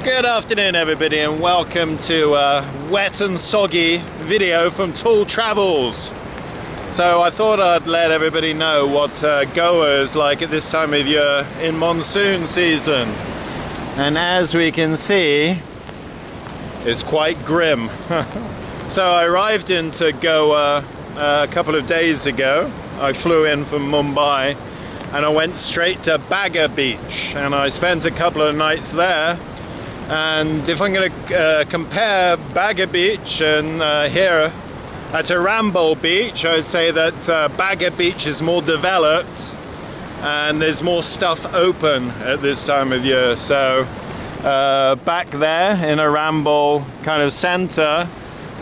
Good afternoon everybody, and welcome to a wet and soggy video from Tool Travels. So I thought I'd let everybody know what Goa is like at this time of year in monsoon season. And as we can see, it's quite grim. So I arrived into Goa a couple of days ago. I flew in from Mumbai and I went straight to Baga Beach, and I spent a couple of nights there. And if I'm going to compare Baga Beach and here at Arambol Beach, I would say that Baga Beach is more developed and there's more stuff open at this time of year. So back there in Arambol kind of center,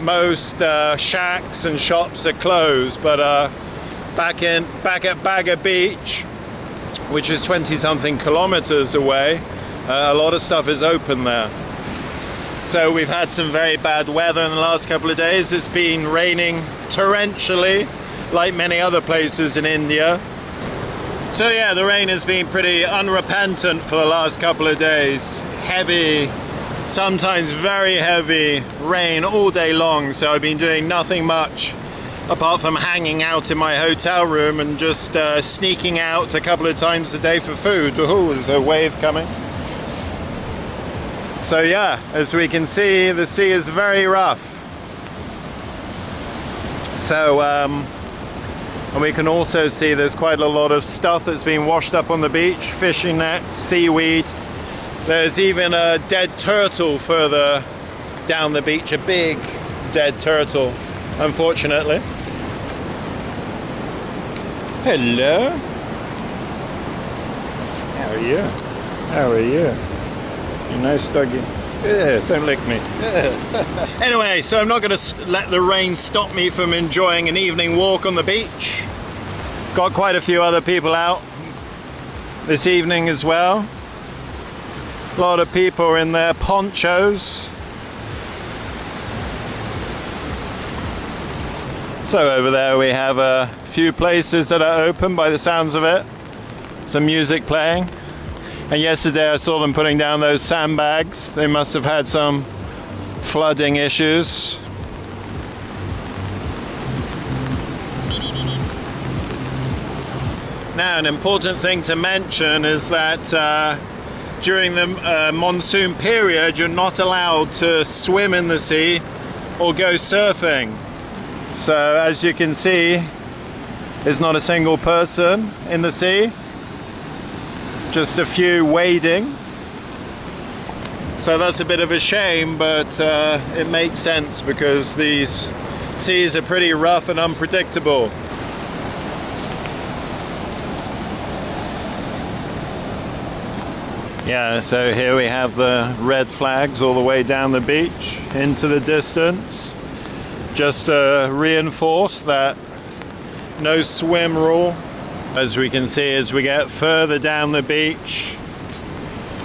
most shacks and shops are closed, but back at Baga Beach, which is 20-something kilometers away, a lot of stuff is open there. So we've had some very bad weather in the last couple of days. It's been raining torrentially, like many other places in India. So yeah, the rain has been pretty unrepentant for the last couple of days. Heavy, sometimes very heavy rain all day long. So I've been doing nothing much apart from hanging out in my hotel room and just sneaking out a couple of times a day for food. Oh, there's a wave coming. So yeah, as we can see, the sea is very rough. So, and we can also see there's quite a lot of stuff that's been washed up on the beach, fishing nets, seaweed. There's even a dead turtle further down the beach, a big dead turtle, unfortunately. Hello. How are you? How are you? You nice doggy. Don't lick me. Anyway, so I'm not going to let the rain stop me from enjoying an evening walk on the beach. Got quite a few other people out this evening as well. A lot of people in their ponchos. So over there we have a few places that are open by the sounds of it. Some music playing. And yesterday I saw them putting down those sandbags. They must have had some flooding issues. Now, an important thing to mention is that during the monsoon period, you're not allowed to swim in the sea or go surfing. So as you can see, there's not a single person in the sea. Just a few wading. So that's a bit of a shame, but it makes sense because these seas are pretty rough and unpredictable. Yeah, so here we have the red flags all the way down the beach into the distance, just to reinforce that no swim rule. As we can see, as we get further down the beach,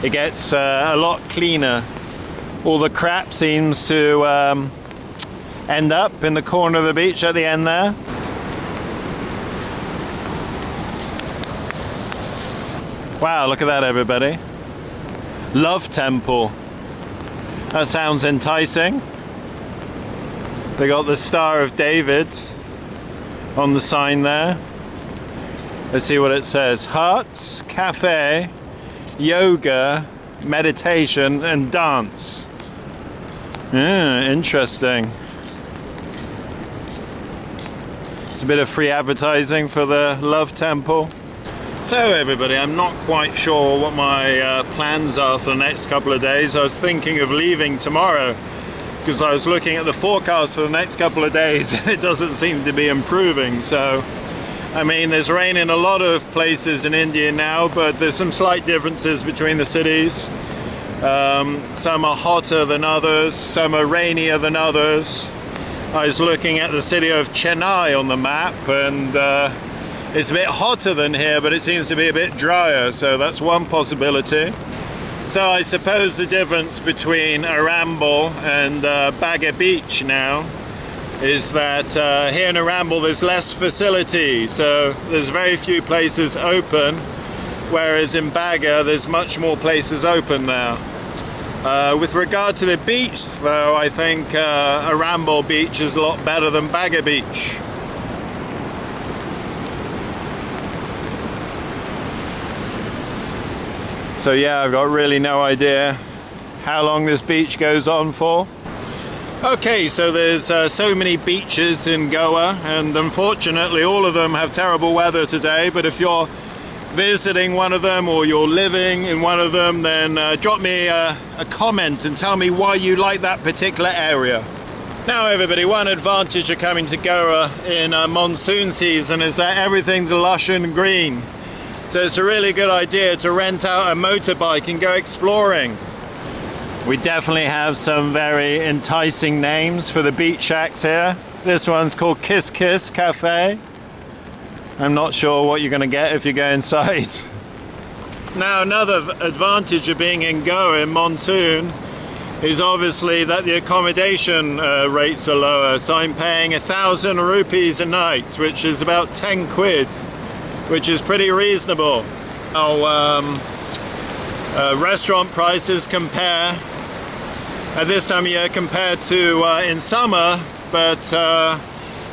it gets a lot cleaner. All the crap seems to end up in the corner of the beach at the end there. Wow, look at that everybody. Love Temple. That sounds enticing. They got the Star of David on the sign there. Let's see what it says. Huts, cafe, yoga, meditation and dance. Interesting. It's a bit of free advertising for the Love Temple. So everybody, I'm not quite sure what my plans are for the next couple of days. I was thinking of leaving tomorrow because I was looking at the forecast for the next couple of days and it doesn't seem to be improving. So I mean, there's rain in a lot of places in India now, but there's some slight differences between the cities. Some are hotter than others, some are rainier than others. I was looking at the city of Chennai on the map, and it's a bit hotter than here, but it seems to be a bit drier, so that's one possibility. So I suppose the difference between Arambol and Baga Beach now is that here in Arambol there's less facility, so there's very few places open, whereas in Baga there's much more places open now. With regard to the beach, though, I think Arambo Beach is a lot better than Baga Beach. So yeah, I've got really no idea how long this beach goes on for. Okay, so there's so many beaches in Goa, and unfortunately all of them have terrible weather today, but if you're visiting one of them or you're living in one of them, then drop me a comment and tell me why you like that particular area. Now everybody, one advantage of coming to Goa in monsoon season is that everything's lush and green. So it's a really good idea to rent out a motorbike and go exploring. We definitely have some very enticing names for the beach shacks here. This one's called Kiss Kiss Cafe. I'm not sure what you're going to get if you go inside. Now another advantage of being in Goa in monsoon is obviously that the accommodation rates are lower. So I'm paying 1,000 rupees a night, which is about 10 quid, which is pretty reasonable. Now, restaurant prices compare at this time of year compared to in summer, but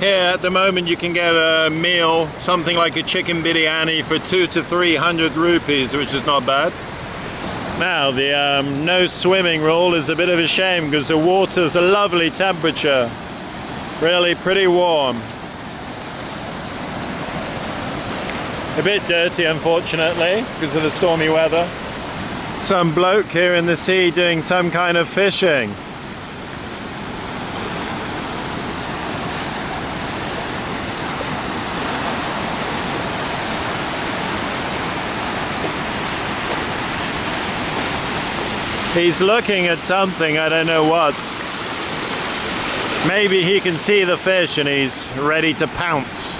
here at the moment you can get a meal, something like a chicken biryani, for 200 to 300 rupees, which is not bad. Now the no swimming rule is a bit of a shame because the water's a lovely temperature, really pretty warm. A bit dirty unfortunately because of the stormy weather. Some bloke here in the sea doing some kind of fishing. He's looking at something, I don't know what. Maybe he can see the fish and he's ready to pounce.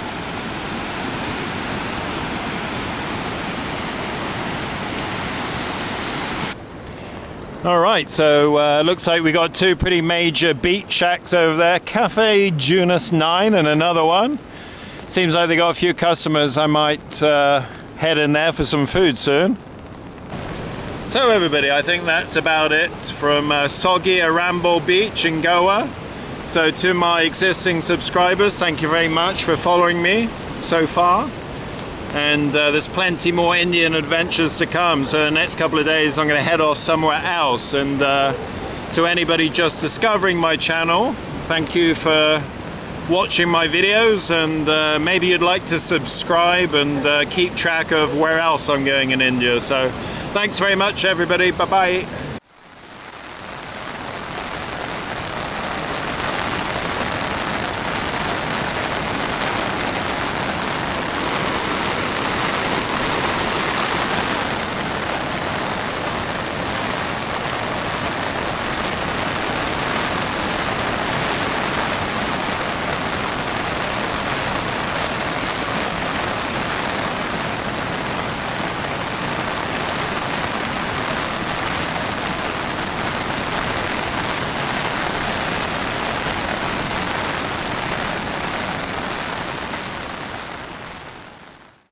Alright, so looks like we got two pretty major beach shacks over there. Cafe Junus 9 and another one. Seems like they got a few customers. I might head in there for some food soon. So everybody, I think that's about it from soggy Arambo Beach in Goa. So to my existing subscribers, thank you very much for following me so far. And there's plenty more Indian adventures to come, so the next couple of days I'm going to head off somewhere else. And to anybody just discovering my channel, thank you for watching my videos, and maybe you'd like to subscribe and keep track of where else I'm going in India. So thanks very much everybody, bye bye.